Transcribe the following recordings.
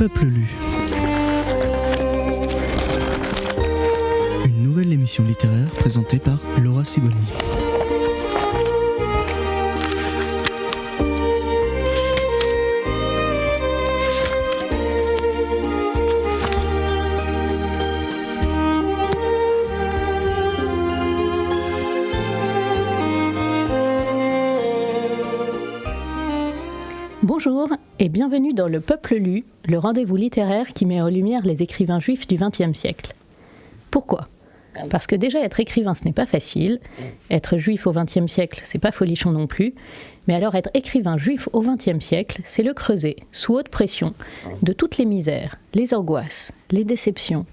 Peuple lu. Une nouvelle émission littéraire présentée par Laura Siboni. Bonjour et bienvenue dans Le Peuple lu, le rendez-vous littéraire qui met en lumière les écrivains juifs du XXe siècle. Pourquoi ? Parce que déjà être écrivain ce n'est pas facile, être juif au XXe siècle c'est pas folichon non plus, mais alors être écrivain juif au XXe siècle c'est le creuset, sous haute pression, de toutes les misères, les angoisses, les déceptions.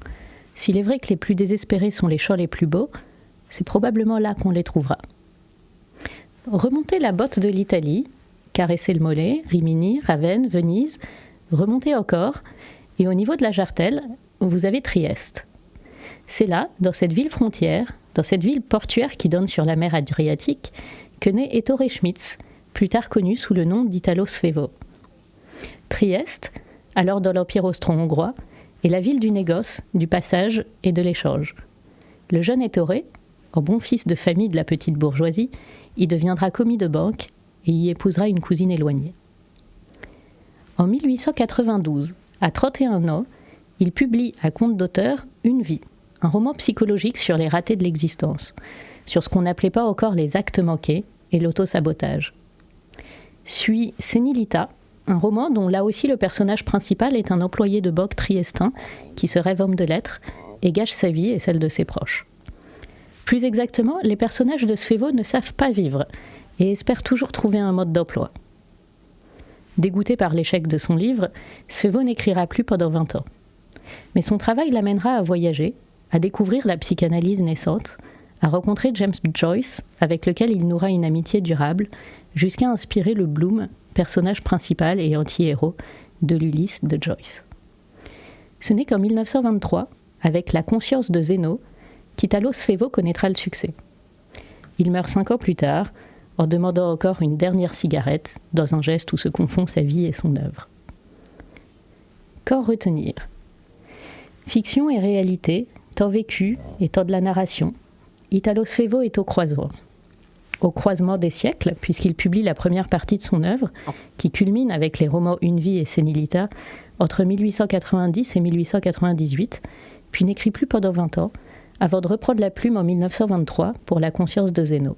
S'il est vrai que les plus désespérés sont les chants les plus beaux, c'est probablement là qu'on les trouvera. Remontez la botte de l'Italie, caresser le mollet, Rimini, Ravenne, Venise, remontez encore, et au niveau de la jartelle, vous avez Trieste. C'est là, dans cette ville frontière, dans cette ville portuaire qui donne sur la mer Adriatique, que naît Ettore Schmitz, plus tard connu sous le nom d'Italo Svevo. Trieste, alors dans l'Empire austro-hongrois, est la ville du négoce, du passage et de l'échange. Le jeune Ettore, en bon fils de famille de la petite bourgeoisie, y deviendra commis de banque et y épousera une cousine éloignée. En 1892, à 31 ans, il publie à compte d'auteur Une vie, un roman psychologique sur les ratés de l'existence, sur ce qu'on n'appelait pas encore les actes manqués et l'autosabotage. Suit Senilita, un roman dont là aussi le personnage principal est un employé de banque triestin qui se rêve homme de lettres et gâche sa vie et celle de ses proches. Plus exactement, les personnages de Svevo ne savent pas vivre et espère toujours trouver un mode d'emploi. Dégoûté par l'échec de son livre, Svevo n'écrira plus pendant 20 ans. Mais son travail l'amènera à voyager, à découvrir la psychanalyse naissante, à rencontrer James Joyce, avec lequel il nourra une amitié durable, jusqu'à inspirer le Bloom, personnage principal et anti-héros de l'Ulysse de Joyce. Ce n'est qu'en 1923, avec La conscience de Zeno, qu'Italo Svevo connaîtra le succès. Il meurt 5 ans plus tard, en demandant encore une dernière cigarette, dans un geste où se confond sa vie et son œuvre. Qu'en retenir ? Fiction et réalité, temps vécu et temps de la narration, Italo Svevo est au croisement. Au croisement des siècles, puisqu'il publie la première partie de son œuvre, qui culmine avec les romans Une vie et Senilita, entre 1890 et 1898, puis n'écrit plus pendant 20 ans, avant de reprendre la plume en 1923 pour La conscience de Zeno.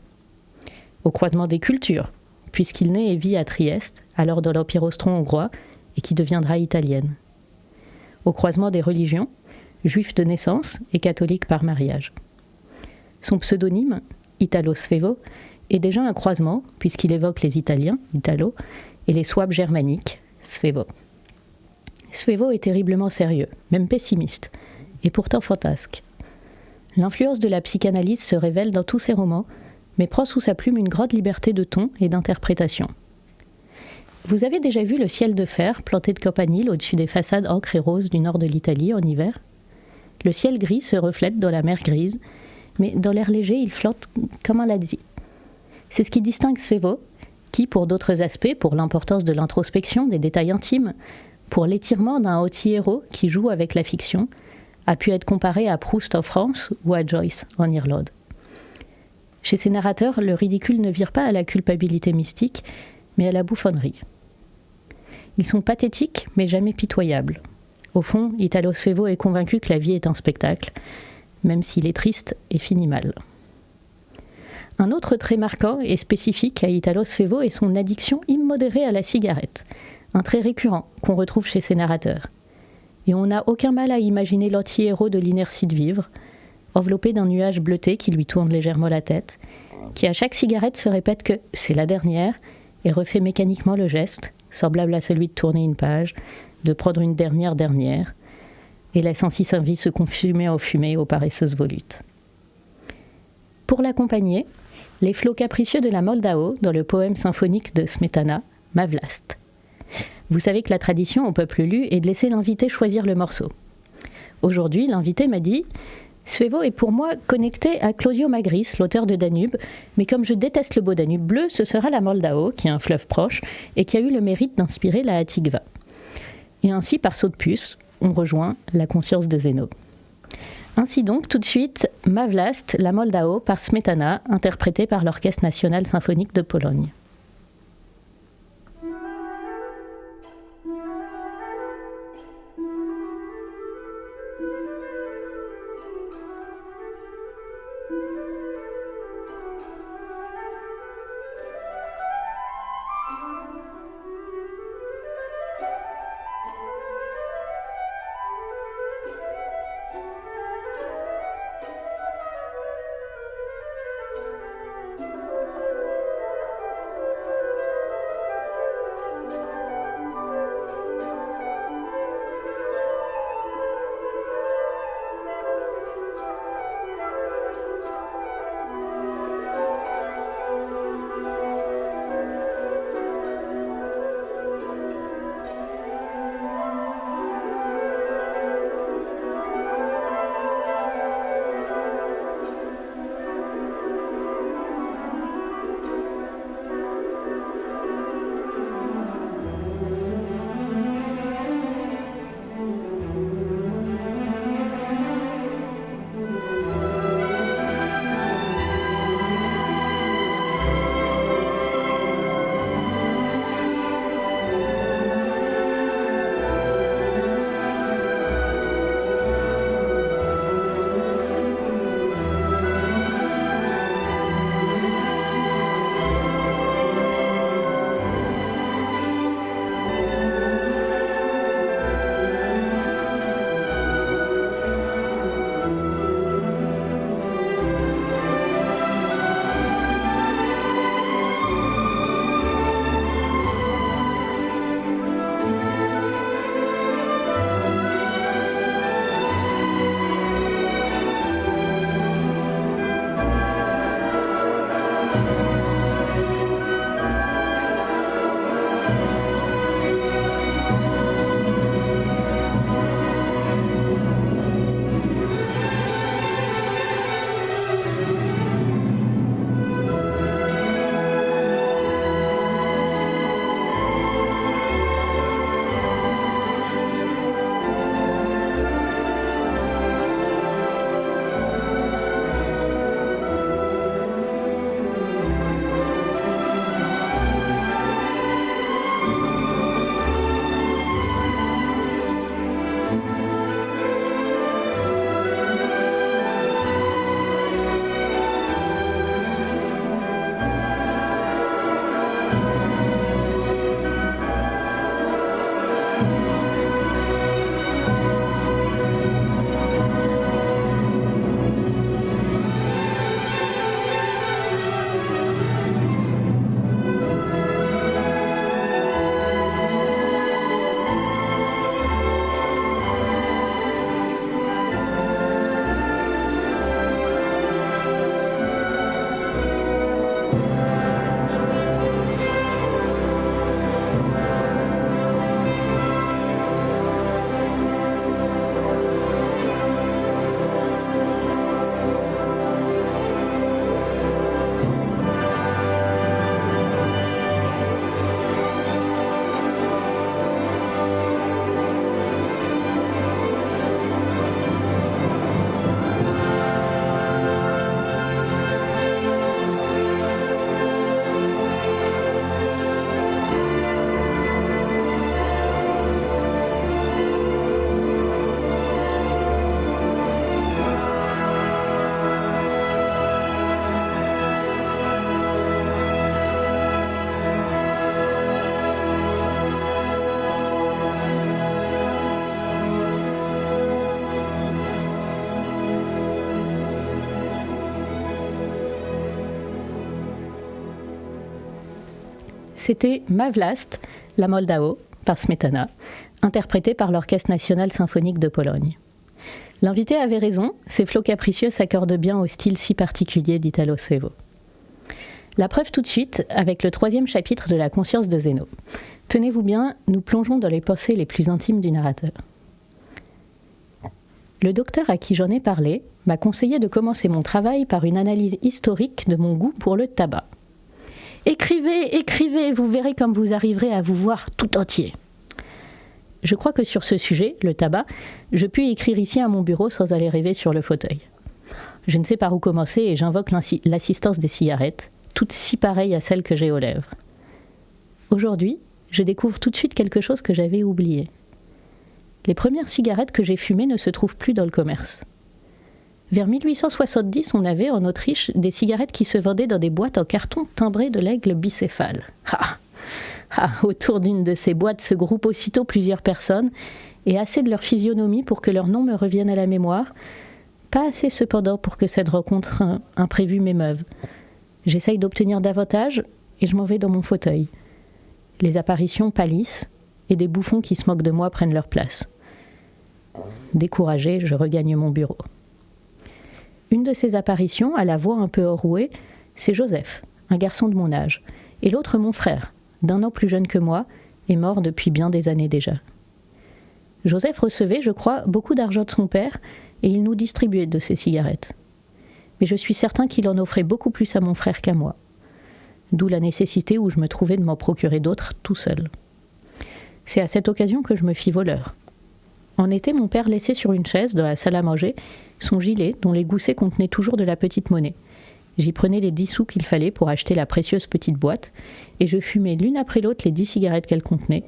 Au croisement des cultures, puisqu'il naît et vit à Trieste, alors dans l'Empire austro-hongrois, et qui deviendra italienne. Au croisement des religions, juif de naissance et catholique par mariage. Son pseudonyme, Italo Svevo, est déjà un croisement, puisqu'il évoque les Italiens, Italo, et les Souabes germaniques, Svevo. Svevo est terriblement sérieux, même pessimiste, et pourtant fantasque. L'influence de la psychanalyse se révèle dans tous ses romans, mais prend sous sa plume une grande liberté de ton et d'interprétation. Vous avez déjà vu le ciel de fer planté de campanile au-dessus des façades ocre et rose du nord de l'Italie en hiver ? Le ciel gris se reflète dans la mer grise, mais dans l'air léger, il flotte comme un lazzi. C'est ce qui distingue Svevo, qui, pour d'autres aspects, pour l'importance de l'introspection, des détails intimes, pour l'étirement d'un anti-héros qui joue avec la fiction, a pu être comparé à Proust en France ou à Joyce en Irlande. Chez ces narrateurs, le ridicule ne vire pas à la culpabilité mystique, mais à la bouffonnerie. Ils sont pathétiques, mais jamais pitoyables. Au fond, Italo Svevo est convaincu que la vie est un spectacle, même s'il est triste et finit mal. Un autre trait marquant et spécifique à Italo Svevo est son addiction immodérée à la cigarette, un trait récurrent qu'on retrouve chez ces narrateurs. Et on n'a aucun mal à imaginer l'anti-héros de l'inertie de vivre, enveloppé d'un nuage bleuté qui lui tourne légèrement la tête, qui à chaque cigarette se répète que c'est la dernière et refait mécaniquement le geste, semblable à celui de tourner une page, de prendre une dernière, et laisse ainsi sa vie se consumer en fumée aux paresseuses volutes. Pour l'accompagner, les flots capricieux de la Moldao dans le poème symphonique de Smetana, Ma Vlast. Vous savez que la tradition au peuple lu est de laisser l'invité choisir le morceau. Aujourd'hui, l'invité m'a dit « Svevo est pour moi connecté à Claudio Magris, l'auteur de Danube, mais comme je déteste le beau Danube bleu, ce sera la Moldao, qui est un fleuve proche, et qui a eu le mérite d'inspirer la Hatikva. Et ainsi, par saut de puce, on rejoint la conscience de Zeno. Ainsi donc, tout de suite, Ma Vlast, la Moldao par Smetana, interprétée par l'Orchestre national symphonique de Pologne. C'était Ma Vlast, la Moldao, par Smetana, interprétée par l'Orchestre national symphonique de Pologne. L'invité avait raison, ces flots capricieux s'accordent bien au style si particulier d'Italo Svevo. La preuve tout de suite avec le 3e chapitre de la conscience de Zeno. Tenez-vous bien, nous plongeons dans les pensées les plus intimes du narrateur. Le docteur à qui j'en ai parlé m'a conseillé de commencer mon travail par une analyse historique de mon goût pour le tabac. Écrivez, écrivez, vous verrez comme vous arriverez à vous voir tout entier. Je crois que sur ce sujet, le tabac, je puis écrire ici à mon bureau sans aller rêver sur le fauteuil. Je ne sais par où commencer et j'invoque l'assistance des cigarettes, toutes si pareilles à celles que j'ai aux lèvres. Aujourd'hui, je découvre tout de suite quelque chose que j'avais oublié. Les premières cigarettes que j'ai fumées ne se trouvent plus dans le commerce. Vers 1870, on avait en Autriche des cigarettes qui se vendaient dans des boîtes en carton timbrées de l'aigle bicéphale. Autour d'une de ces boîtes se groupent aussitôt plusieurs personnes, et assez de leur physionomie pour que leur nom me revienne à la mémoire, pas assez cependant pour que cette rencontre imprévue m'émeuve. J'essaye d'obtenir davantage, et je m'en vais dans mon fauteuil. Les apparitions pâlissent, et des bouffons qui se moquent de moi prennent leur place. Découragé, je regagne mon bureau. Une de ces apparitions, à la voix un peu enrouée, c'est Joseph, un garçon de mon âge, et l'autre mon frère, d'1 an plus jeune que moi, et mort depuis bien des années déjà. Joseph recevait, je crois, beaucoup d'argent de son père, et il nous distribuait de ses cigarettes. Mais je suis certain qu'il en offrait beaucoup plus à mon frère qu'à moi. D'où la nécessité où je me trouvais de m'en procurer d'autres tout seul. C'est à cette occasion que je me fis voleur. En été, mon père laissait sur une chaise dans la salle à manger son gilet dont les goussets contenaient toujours de la petite monnaie. J'y prenais les 10 sous qu'il fallait pour acheter la précieuse petite boîte et je fumais l'une après l'autre les 10 cigarettes qu'elle contenait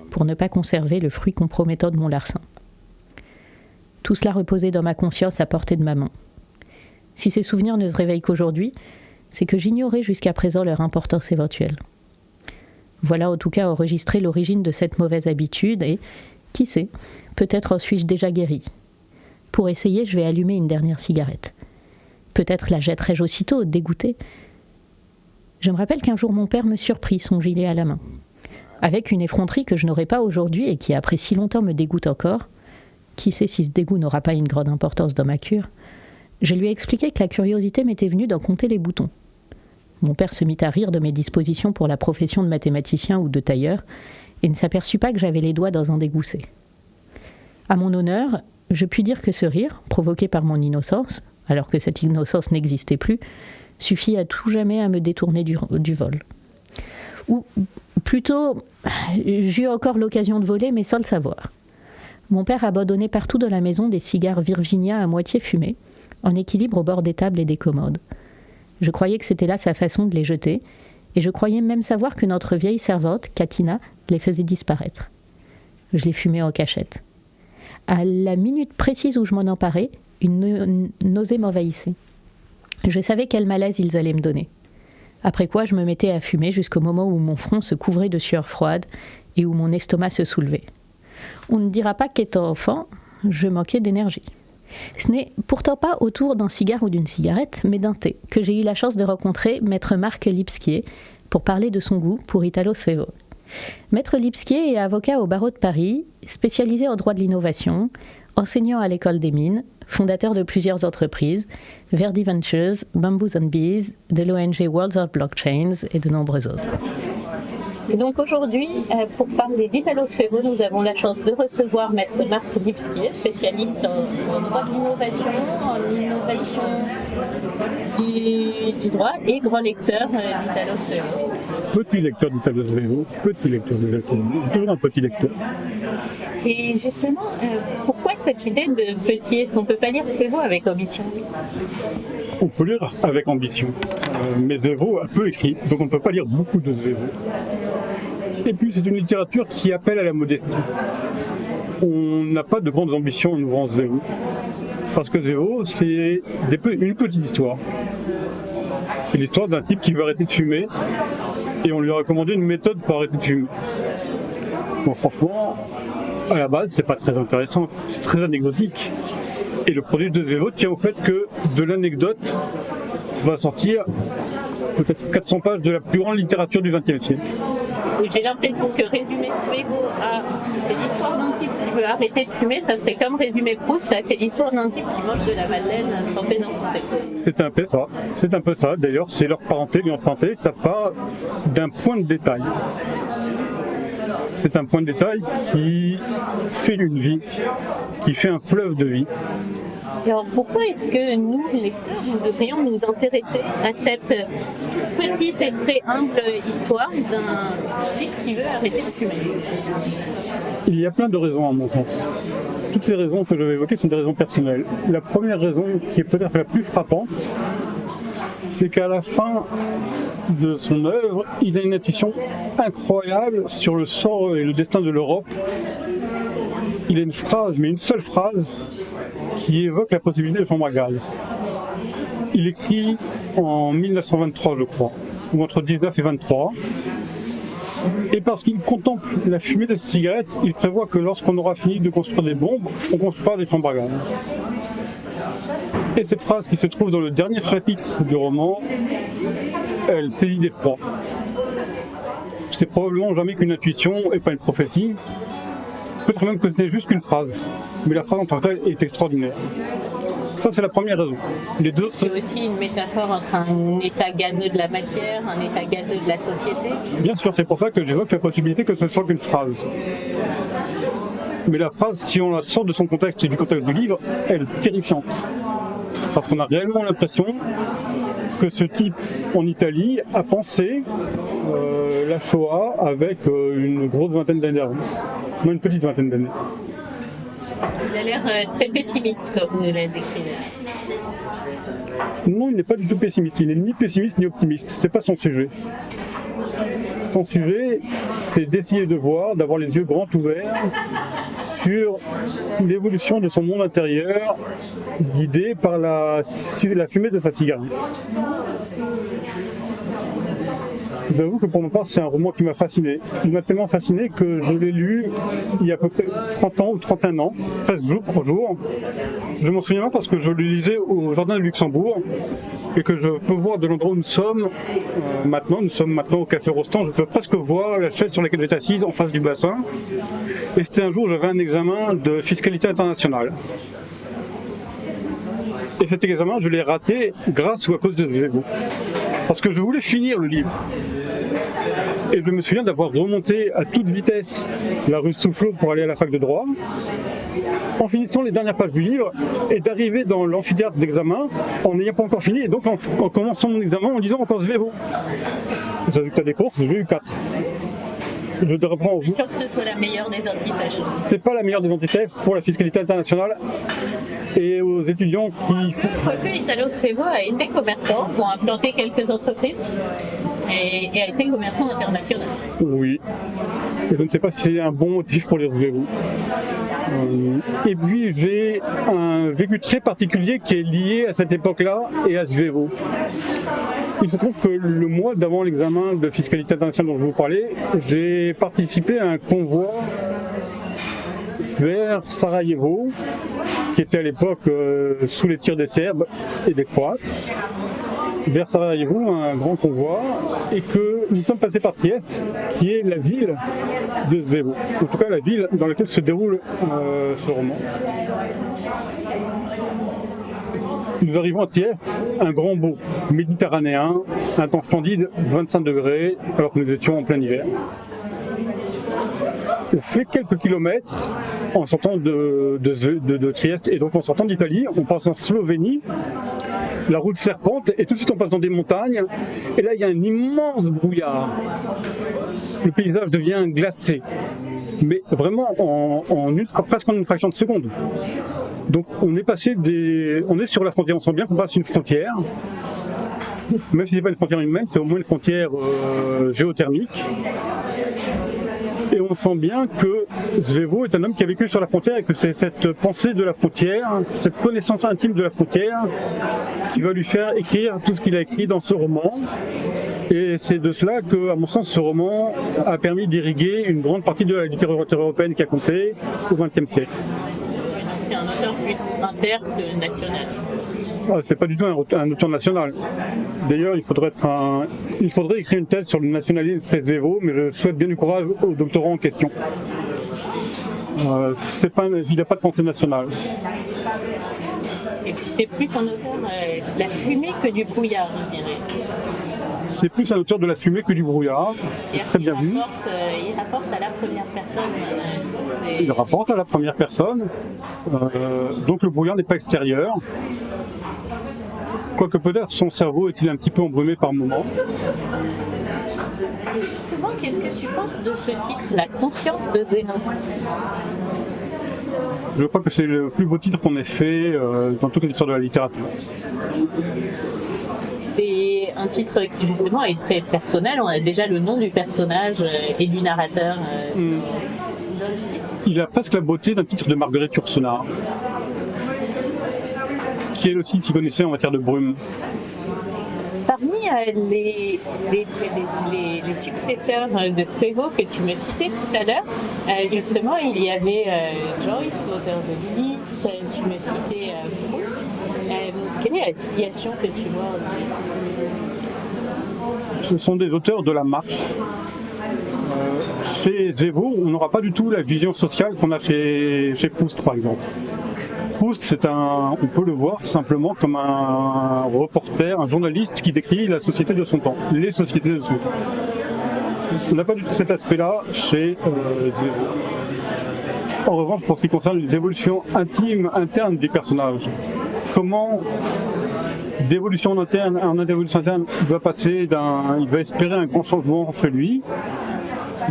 pour ne pas conserver le fruit compromettant de mon larcin. Tout cela reposait dans ma conscience à portée de ma main. Si ces souvenirs ne se réveillent qu'aujourd'hui, c'est que j'ignorais jusqu'à présent leur importance éventuelle. Voilà en tout cas enregistré l'origine de cette mauvaise habitude et, qui sait, peut-être en suis-je déjà guéri. Pour essayer, je vais allumer une dernière cigarette. Peut-être la jetterai-je aussitôt, dégoûtée. Je me rappelle qu'un jour mon père me surprit, son gilet à la main. Avec une effronterie que je n'aurai pas aujourd'hui et qui après si longtemps me dégoûte encore, qui sait si ce dégoût n'aura pas une grande importance dans ma cure, je lui ai expliqué que la curiosité m'était venue d'en compter les boutons. Mon père se mit à rire de mes dispositions pour la profession de mathématicien ou de tailleur et ne s'aperçut pas que j'avais les doigts dans un des goussets. À mon honneur, je puis dire que ce rire, provoqué par mon innocence, alors que cette innocence n'existait plus, suffit à tout jamais à me détourner du vol. Ou plutôt, j'eus encore l'occasion de voler, mais sans le savoir. Mon père abandonnait partout dans la maison des cigares Virginia à moitié fumés, en équilibre au bord des tables et des commodes. Je croyais que c'était là sa façon de les jeter, et je croyais même savoir que notre vieille servante, Katina, les faisait disparaître. Je les fumais en cachette. À la minute précise où je m'en emparais, une nausée m'envahissait. Je savais quel malaise ils allaient me donner. Après quoi, je me mettais à fumer jusqu'au moment où mon front se couvrait de sueur froide et où mon estomac se soulevait. On ne dira pas qu'étant enfant, je manquais d'énergie. Ce n'est pourtant pas autour d'un cigare ou d'une cigarette, mais d'un thé, que j'ai eu la chance de rencontrer maître Marc Lipskier pour parler de son goût pour Italo Svevo. Maître Lipskier est avocat au barreau de Paris, spécialisé en droit de l'innovation, enseignant à l'école des mines, fondateur de plusieurs entreprises, Verdi Ventures, Bamboos and Bees, de l'ONG World of Blockchains et de nombreux autres. Et donc aujourd'hui, pour parler d'Italo Svevo, nous avons la chance de recevoir maître Marc Lipskier, spécialiste en droit de l'innovation, en innovation du droit et grand lecteur d'Italo Svevo. Petit lecteur d'Italo Svevo, toujours un petit lecteur. Et justement, pourquoi cette idée de petit? Est-ce qu'on ne peut pas lire Svevo avec ambition? On peut lire avec ambition, mais Svevo a peu écrit, donc on ne peut pas lire beaucoup de Svevo. Et puis c'est une littérature qui appelle à la modestie. On n'a pas de grandes ambitions en ouvrant Svevo, parce que Svevo c'est une petite histoire. C'est l'histoire d'un type qui veut arrêter de fumer, et on lui a recommandé une méthode pour arrêter de fumer. Bon, franchement, à la base, c'est pas très intéressant, c'est très anecdotique. Et le produit de Svevo tient au fait que de l'anecdote va sortir peut-être 400 pages de la plus grande littérature du XXe siècle. J'ai l'impression que résumer Svevo à c'est l'histoire d'un type qui veut arrêter de fumer, ça serait comme résumer Proust, là c'est l'histoire d'un type qui mange de la madeleine trempée dans son thé. C'est un peu ça, d'ailleurs c'est leur parenté, lui emprunté, ça part d'un point de détail. C'est un point de détail qui fait une vie, qui fait un fleuve de vie. Alors pourquoi est-ce que nous, lecteurs, nous devrions nous intéresser à cette petite et très humble histoire d'un type qui veut arrêter de fumer? Il y a plein de raisons à mon sens. Toutes ces raisons que je vais évoquer sont des raisons personnelles. La première raison, qui est peut-être la plus frappante, c'est qu'à la fin de son œuvre, il a une intuition incroyable sur le sort et le destin de l'Europe. Il a une phrase, mais une seule phrase, qui évoque la possibilité de chambre à gaz. Il écrit en 1923, je crois, ou entre 19 et 23. Et parce qu'il contemple la fumée de ses cigarettes, il prévoit que lorsqu'on aura fini de construire des bombes, on construira des chambres à gaz. Et cette phrase qui se trouve dans le dernier chapitre du roman, elle saisit d'effroi. C'est probablement jamais qu'une intuition et pas une prophétie. Peut-être même que c'était juste qu'une phrase. Mais la phrase en tant que telle est extraordinaire. Ça, c'est la première raison. Les deux... C'est aussi une métaphore entre un état gazeux de la matière, un état gazeux de la société. Bien sûr, c'est pour ça que j'évoque la possibilité que ce soit qu'une phrase. Mais la phrase, si on la sort de son contexte et du contexte du livre, elle est terrifiante. Parce qu'on a réellement l'impression que ce type, en Italie, a pensé la Shoah avec une grosse vingtaine d'années d'avance. Non, une petite vingtaine d'années. Il a l'air très pessimiste, comme vous nous l'avez décrit. Non, il n'est pas du tout pessimiste. Il n'est ni pessimiste ni optimiste. C'est pas son sujet. Son sujet, c'est d'essayer de voir, d'avoir les yeux grands ouverts sur l'évolution de son monde intérieur, guidé par la fumée de sa cigarette. Je vous avoue que pour ma part, c'est un roman qui m'a fasciné. Il m'a tellement fasciné que je l'ai lu il y a à peu près 30 ans ou 31 ans, 13 jours par jour. Je m'en souviens parce que je le lisais au Jardin de Luxembourg et que je peux voir de l'endroit où nous sommes maintenant. Nous sommes maintenant au Café Rostand. Je peux presque voir la chaise sur laquelle j'étais assise en face du bassin. Et c'était un jour où j'avais un examen de fiscalité internationale. Et cet examen, je l'ai raté grâce ou à cause de Zwevo. Parce que je voulais finir le livre. Et je me souviens d'avoir remonté à toute vitesse la rue Soufflot pour aller à la fac de droit, en finissant les dernières pages du livre, et d'arriver dans l'amphithéâtre d'examen en n'ayant pas encore fini, et donc en commençant mon examen en lisant encore Zwevo. Résultat des courses, j'ai eu 4. Je te reprends au bout. Je suis sûr que ce soit la meilleure des antisèches. C'est pas la meilleure des antisèches pour la fiscalité internationale et aux étudiants qui... Quoique Italo Svevo a été commerçant, bon, a implanté quelques entreprises et a été commerçant international. Oui. Et je ne sais pas si c'est un bon motif pour les Svevo. Et puis j'ai un vécu très particulier qui est lié à cette époque-là et à Svevo. Il se trouve que le mois d'avant l'examen de fiscalité internationale dont je vous parlais, j'ai participé à un convoi vers Sarajevo, qui était à l'époque sous les tirs des Serbes et des Croates, vers Sarajevo, un grand convoi, et que nous sommes passés par Trieste, qui est la ville de Svevo, en tout cas la ville dans laquelle se déroule ce roman. Nous arrivons à Trieste, un grand beau méditerranéen, un temps splendide, 25 degrés, alors que nous étions en plein hiver. On fait quelques kilomètres en sortant de Trieste et donc en sortant d'Italie, on passe en Slovénie, la route serpente et tout de suite on passe dans des montagnes et là il y a un immense brouillard. Le paysage devient glacé, mais vraiment presque en une fraction de seconde. Donc on est sur la frontière, on sent bien qu'on passe une frontière, même si ce n'est pas une frontière humaine, c'est au moins une frontière géothermique. Et on sent bien que Svevo est un homme qui a vécu sur la frontière et que c'est cette pensée de la frontière, cette connaissance intime de la frontière qui va lui faire écrire tout ce qu'il a écrit dans ce roman. Et c'est de cela que, à mon sens, ce roman a permis d'irriguer une grande partie de la littérature européenne qui a compté au XXe siècle. C'est un auteur plus inter que national. C'est pas du tout un auteur national. D'ailleurs, il faudrait écrire une thèse sur le nationalisme très Svevo, mais je souhaite bien du courage au doctorant en question. Il n'a pas de pensée nationale. Et puis c'est plus un auteur de la fumée que du brouillard, je dirais. C'est plus un auteur de la fumée que du brouillard. C'est très bien vu. Il rapporte à la première personne. Il rapporte à la première personne. Donc le brouillard n'est pas extérieur. Quoique peut-être son cerveau est-il un petit peu embrumé par moments. Justement, qu'est-ce que tu penses de ce titre, La conscience de Zénon? Je crois que c'est le plus beau titre qu'on ait fait dans toute l'histoire de la littérature. C'est un titre qui justement est très personnel, on a déjà le nom du personnage et du narrateur. Il a presque la beauté d'un titre de Marguerite Yourcenar, qui elle aussi s'y connaissait en matière de brume. Parmi les successeurs de Svevo que tu me citais tout à l'heure, justement il y avait Joyce, l'auteur de l'Ulysse, tu me citais Proust. Quelle est la filiation que tu vois? Ce sont des auteurs de la marche. Chez Svevo, on n'aura pas du tout la vision sociale qu'on a chez Proust, par exemple. Proust, on peut le voir simplement comme un reporter, un journaliste qui décrit la société de son temps, les sociétés de son temps. On n'a pas du tout cet aspect-là chez Svevo. En revanche, pour ce qui concerne les évolutions intimes, internes des personnages, comment d'évolution en évolution interne, il va espérer un grand changement chez lui.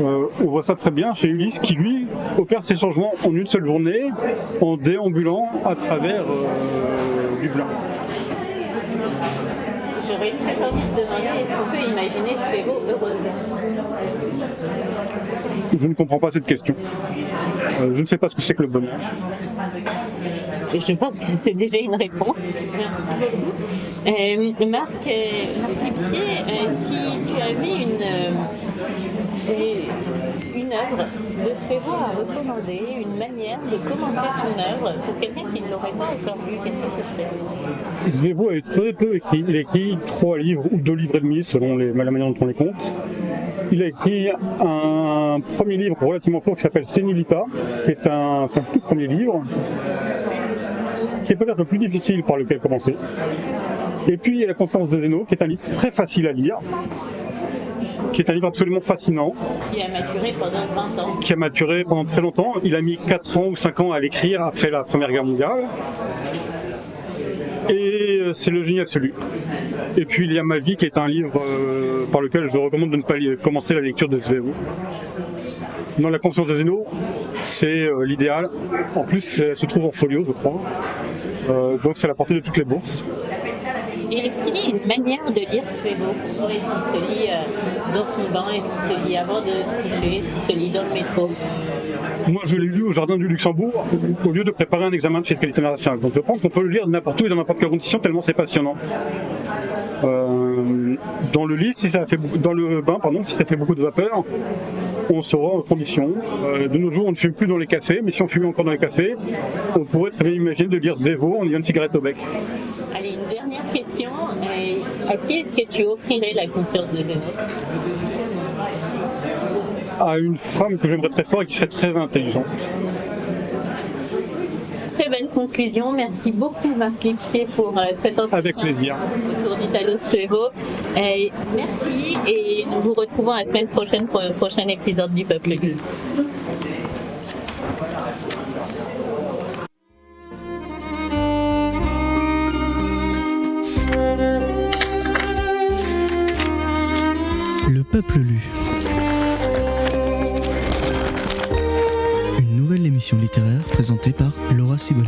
On voit ça très bien chez Ulysse qui lui opère ses changements en une seule journée en déambulant à travers Dublin. J'aurais très envie de demander, est-ce qu'on peut imaginer Svevo heureuse? Je ne comprends pas cette question. Je ne sais pas ce que c'est que le bonheur. Et je pense que c'est déjà une réponse. Merci beaucoup. Marc Lipsier, si tu avais une œuvre de Svevo à recommander, une manière de commencer son œuvre pour quelqu'un qui ne l'aurait pas encore lu, qu'est-ce que ce serait? Svevo est très peu écrit. Il a écrit 3 livres ou 2 livres et demi selon la manière dont on les compte. Il a écrit un premier livre relativement court qui s'appelle Senilita, qui est son tout premier livre, qui est peut-être le plus difficile par lequel commencer. Et puis il y a La conscience de Zénon, qui est un livre très facile à lire, qui est un livre absolument fascinant. Qui a maturé pendant 20 ans. Qui a maturé pendant très longtemps. Il a mis 4 ans ou 5 ans à l'écrire après la Première Guerre mondiale. Et c'est le génie absolu. Et puis il y a Ma vie, qui est un livre par lequel je recommande de ne pas commencer la lecture de Svevo. Dans La conscience de Zénon, c'est l'idéal. En plus, elle se trouve en folio, je crois. Donc c'est à la portée de toutes les bourses. Et est-ce qu'il y a une manière de lire Svevo? Est-ce qu'il se lit dans son bain? Est-ce qu'il se lit avant de se coucher? Est-ce qu'il se lit dans le métro? Moi, je l'ai lu au Jardin du Luxembourg au lieu de préparer un examen de fiscalité internationale. Donc je pense qu'on peut le lire n'importe où et dans n'importe quelle condition, tellement c'est passionnant. Dans le lit, dans le bain, si ça fait beaucoup de vapeur, on sera en condition. De nos jours, on ne fume plus dans les cafés, mais si on fumait encore dans les cafés, on pourrait très bien imaginer de lire Svevo en ayant une cigarette au bec. Allez, une dernière question. À qui est-ce que tu offrirais La conscience de Zénon? À une femme que j'aimerais très fort et qui serait très intelligente. Très belle conclusion. Merci beaucoup Marc Lipsier pour cet entretien. Avec plaisir. Autour d'Italo Svevo. Merci et nous vous retrouvons la semaine prochaine pour le prochain épisode du Peuple Lu. Le Peuple Lu. Une nouvelle émission littéraire présentée par Laura Sibony.